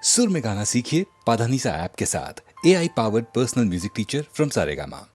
सुर में गाना सीखिए पाधानीसा ऐप के साथ। AI powered personal music teacher from Saregama.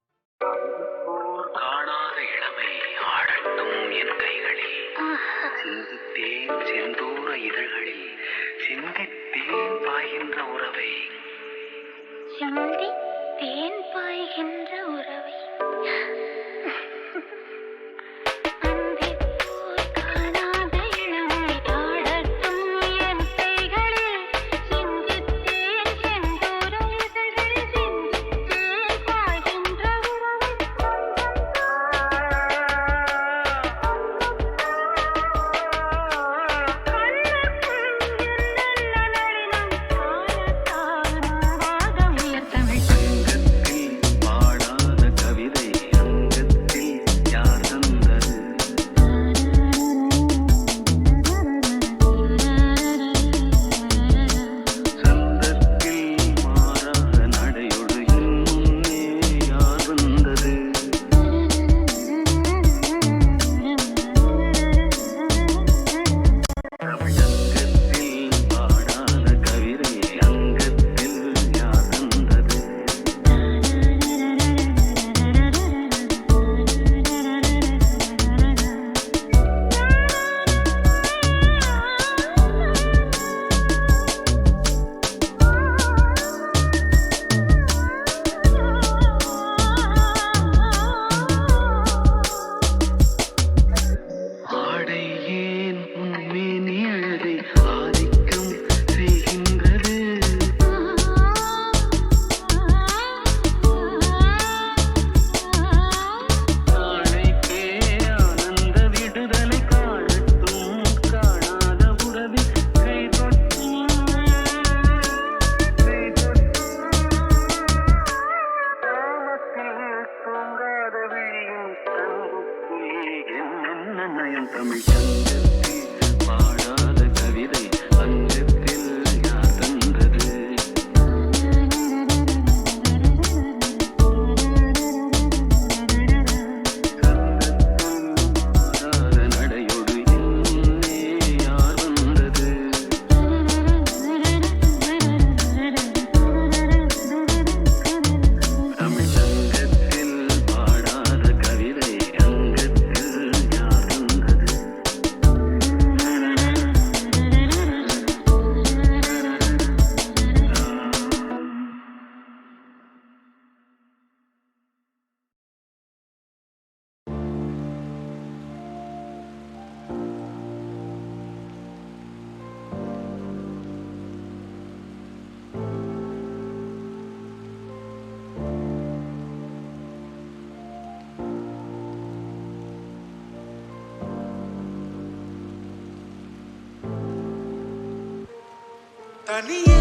தனியே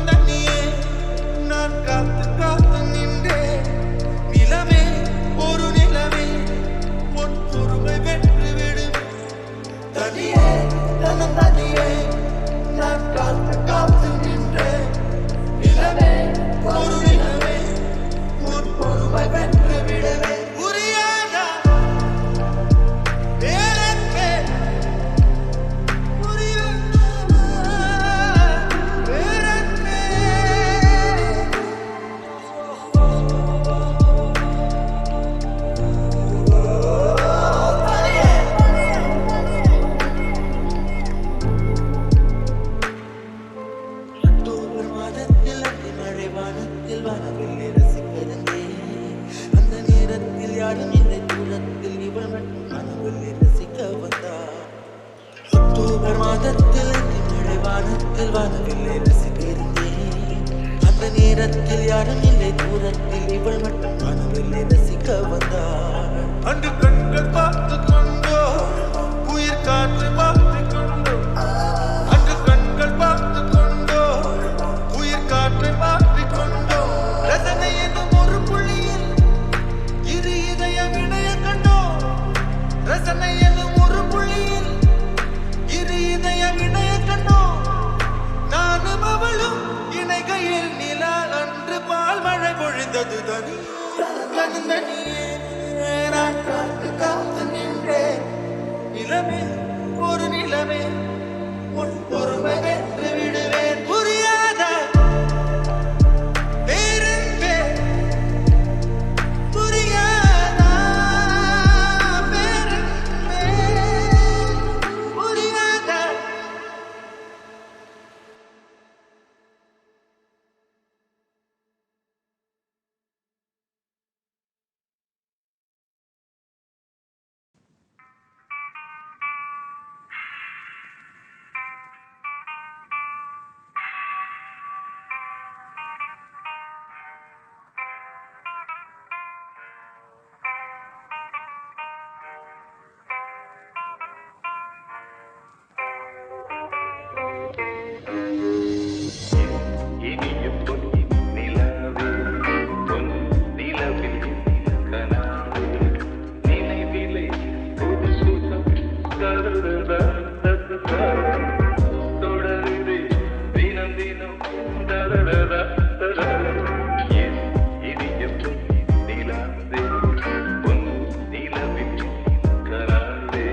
தனியே நான் காத்து காத்து நின்றேன். நிலவே ஒரு நிலவே உன் பொறுமை வென்று விடுவேன். தனியே தனியே நான் காத்து காத்து நின்றேன். நிலவே ஒரு நிலவே உன் பொறுமை வென்று விடுவேன். புரியாதா எனக்கு நேரத்தில் யாரும் இல்லை தூரத்தில் இவள் மட்டும் கனவில்லை ரசிக்க வந்தாள். அன்று கண்கள் பார்த்து கொண்டோ உயிர் காற்று பார்த்து கொண்டோ அன்று கண்கள் பார்த்து கொண்டோ உயிர் காற்றை பார்த்து கொண்டோ ரசனை என்னும் ஒரு புள்ளியில் இரு இதயம் இணைய கண்டோ. ரசனை என்னும் ஒரு புள்ளியில் இரு இதயம் இணைய கண்டோ. நானும் அவளும் இணைகையில் நிலா அன்று பால் மழை பொழிந்தது. தனியே நான் காத்து காத்து நின்றேன். நிலவே ஒரு நிலவே உன் பொறுமை வென்று விடுவேன். புரிய தினம் தினம் தரரரா தரரா. என் இனிய பொன் நிலாவே, பொன் நிலவில் கனாவே.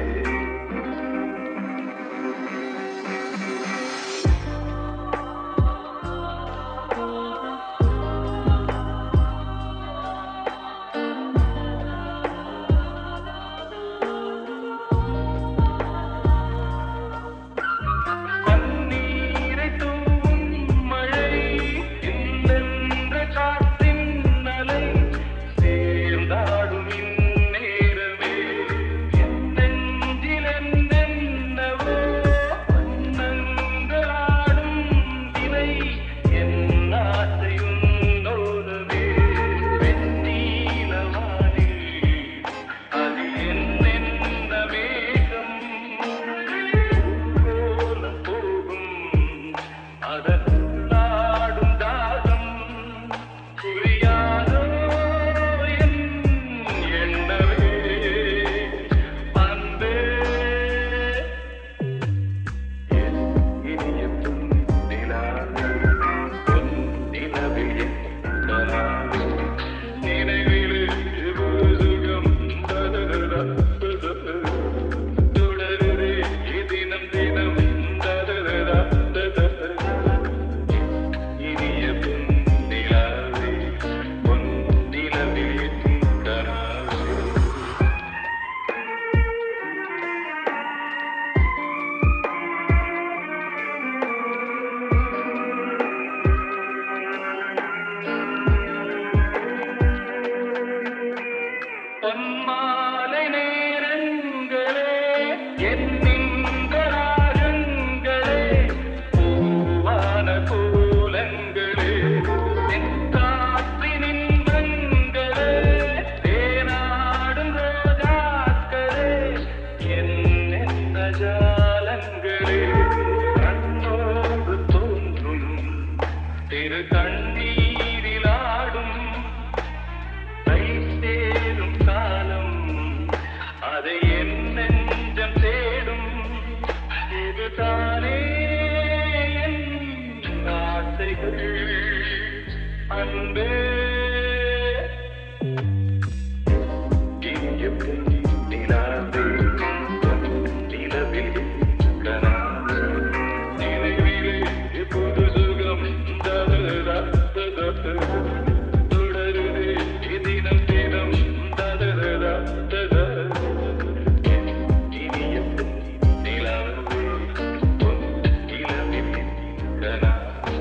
பன்னீரை தூவும் மழை, இன்னென்ற காற்றின் அலை, சேர்ந்தாடும் இந்நேரமே என் நெஞ்சில் என்னென்னவோ வண்ணங்களாடும் இலை, என் ஆசையுன்னோரமே வெண்ணீலவானில் அது என்னென்ன மேகம் போல போகும் அதன் நாடும் தாகம் புரியாதோ என் எண்ணமே அன்பே. என் இனிய பொன் நிலாவே, பொன் நிலவில் என் கனாவே. நினைவிலே ஒரு சுகம் தரரரா தரரா. தொடருதே தினம் தினம் தரரரா தரரா. இனிய பொன் நிலாவே, பொன் நிலவில் என் கனாவே. பொன்மாலை நேரங்களே, எண்ணின்ற ராகங்களே, பூவான கோலங்களே, தென்காற்றின் இன்பங்களே, தேனாடும் ரோஜாக்களே, என்னென்ன ஜாலங்களே, கண்ணோடு தோன்றும் திரு கண்ணீரில் ஆடும் கை சேரும் காலம், அதை என் நெஞ்சம் தேடும். இதுதானே என் ஆசைகள் அன்பே. இனிய பொன் நிலாவே, பொன் நிலவில் என் கனாவே. நினைவிலே புது சுகம் தரரா தரரா. தொடருதே தினம் தினம் தரரரா தரரா. என் இனிய பொன் நிலாவே, பொன் நிலவில் என் கனாவே.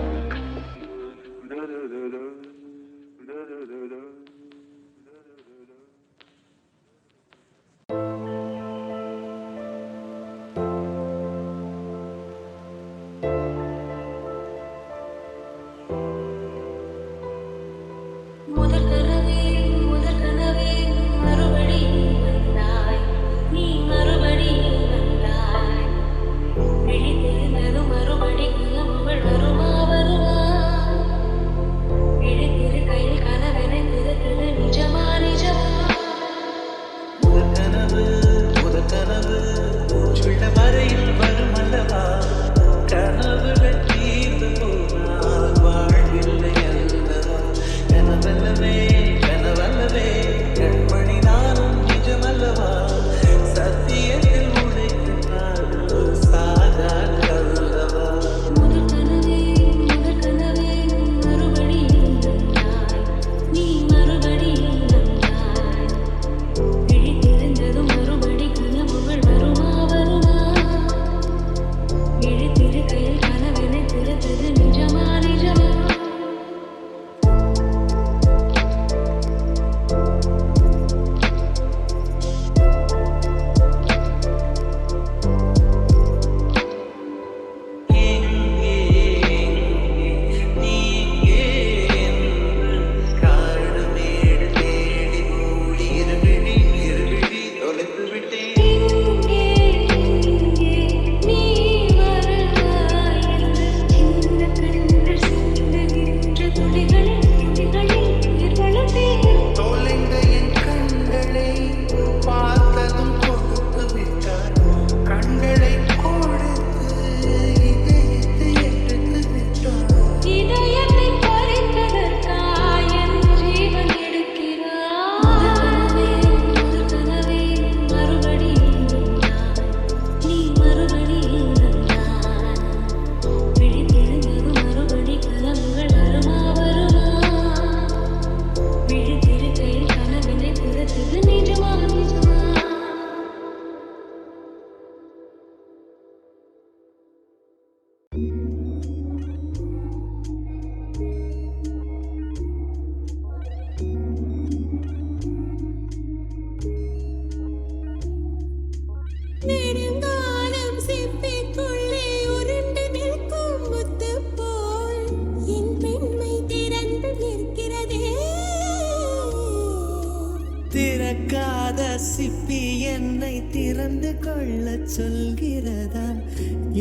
சிப்பி என்னை திறந்து கொள்ள சொல்கிறதா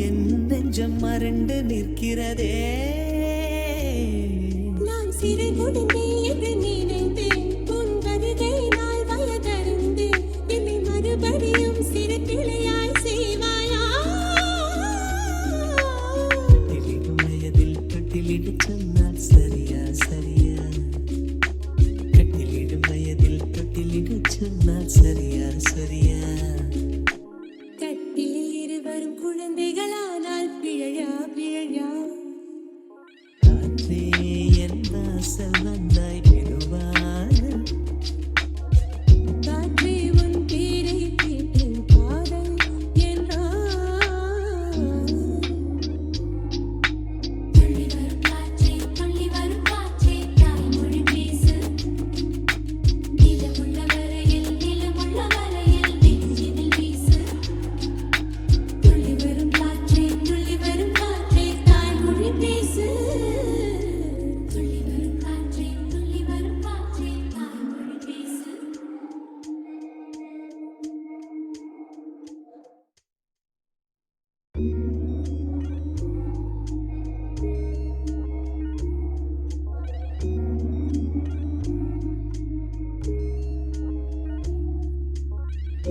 என் நெஞ்சம் மறண்டு நிற்கிறதே நான் சிறை முடிந்தே என்று நினைத்தேன் உன் வருகை நாள் வயதறிந்து என்னை மறுபடியும் சிறு கிளையாய் செய்வாயா தொட்டிலிடும் வயதில் தொட்டிலிடு சொன்னால் சரியா சரியா கட்டிலிடும் வயதில் தொட்டிலிடு சொன்னால் சரியா சரியா கட்டிலில் இருவரும் குழந்தைகளானால் பிழையா பிழையா காற்றே என் வாசல் வந்தாய் பெறுவான காற்றே உன் பேரை கேட்டு காதல் என்றான் துள்ளி வரும் காற்றே தாய்மொழி பேசு நிலமுள்ள வரையில் நெஞ்சினில் வீசு துள்ளி வரும் காற்றே தாய்மொழி பேசு துள்ளி வரும் காற்றே தாய்மொழி பேசு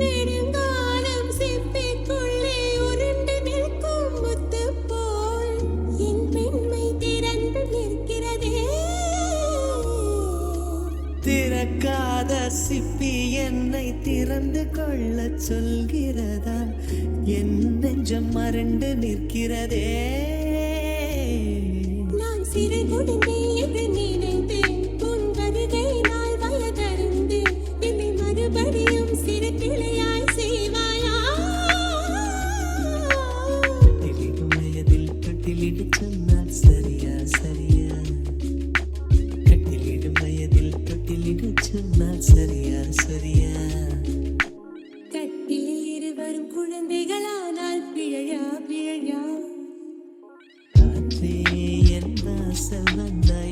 நெடுங்காலம் சிப்பிக்குள்ளே உருண்டு நிற்கும் முத்து போல் என் பெண்மை திறந்து நிற்கிறதே திறக்காத சிப்பி என்னை திறந்து கொள்ள சொல்கிறதா என் நெஞ்சம் மறண்டு நிற்கிறதே நான் சிறை முடிந்தே என்று நினைத்தேன் உன் வருகை நாள் வயதறிந்து என்னை மறுபடியும் சிறு கிளையாய் செய்வாயா தொட்டிலிடும் வயதில் தொட்டிலிடு சொன்னால் சரியா சரியா கட்டிலிடும் வயதில் தொட்டிலிடு சொன்னால் சரியா சரியா கட்டிலில் இருவரும் குழந்தைகளானால் பிழையா பிழையா காற்றே என் வாசல் வந்தாய்